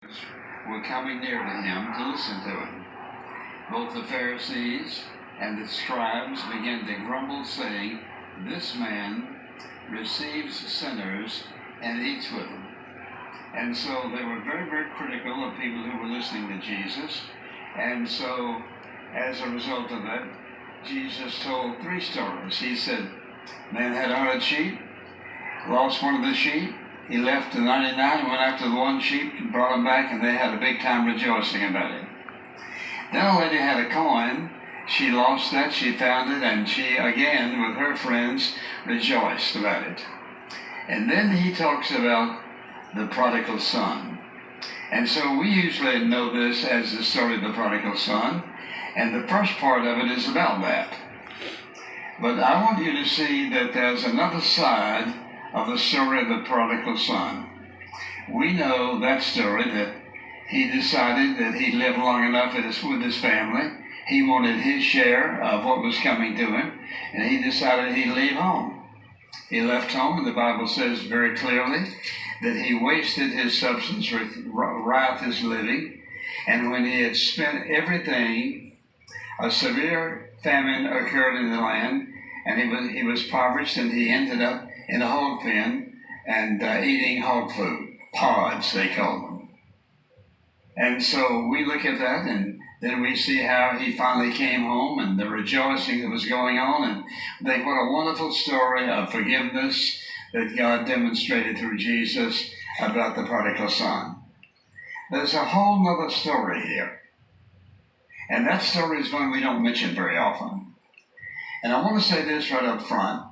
were coming near to him to listen to him. Both the Pharisees and the scribes began to grumble, saying, "This man receives sinners and eats with them." And so they were very, very critical of people who were listening to Jesus. And so, as a result of that, Jesus told three stories. He said, man had 100 sheep, lost one of the sheep. He left the 99, went after the one sheep, and brought him back, and they had a big time rejoicing about it. Then a lady had a coin. She lost that, she found it, and she, again, with her friends, rejoiced about it. And then he talks about the prodigal son. And so we usually know this as the story of the prodigal son, and the first part of it is about that. But I want you to see that there's another side of the story of the prodigal son. We know that story, that he decided that he lived long enough with his family. He wanted his share of what was coming to him, and he decided he'd leave home. He left home, and the Bible says very clearly that he wasted his substance with riotous living, and when he had spent everything, a severe famine occurred in the land, and he was impoverished, and he ended up in a hog pen and eating hog food, pods they called them. And so we look at that, and then we see how he finally came home and the rejoicing that was going on, and think what a wonderful story of forgiveness that God demonstrated through Jesus about the prodigal son. There's a whole other story here, and that story is one we don't mention very often. And I want to say this right up front.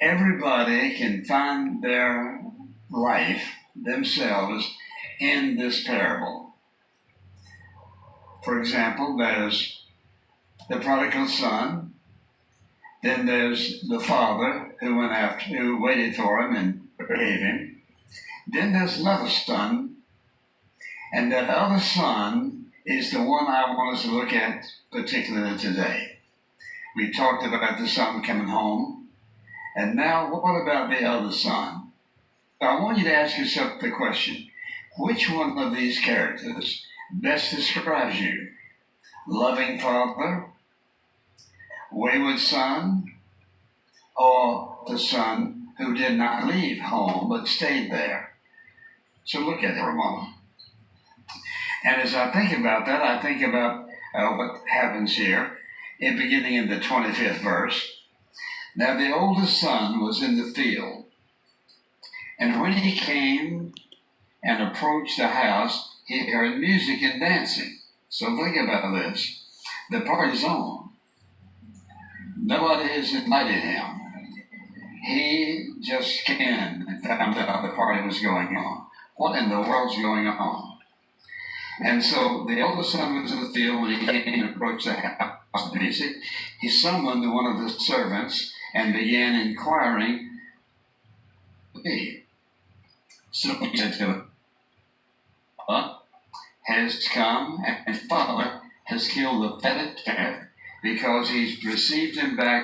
Everybody can find their life, themselves, in this parable. For example, there's the prodigal son. Then there's the father who waited for him and forgave him. Then there's another son. And that other son is the one I want us to look at particularly today. We talked about the son coming home. And now what about the other son? I want you to ask yourself the question, which one of these characters best describes you? Loving father, wayward son, or the son who did not leave home but stayed there? So look at it for a moment. And as I think about that, I think about what happens here, beginning in the 25th verse. Now the oldest son was in the field, and when he came and approached the house, he heard music and dancing. So think about this. The party's on. Nobody has invited him. He just came and found out the party was going on. What in the world's going on? And so the oldest son was in the field when he came and approached the house of music. He summoned one of the servants and began inquiring. So he said to him, has come, and father has killed the fatted calf because he's received him back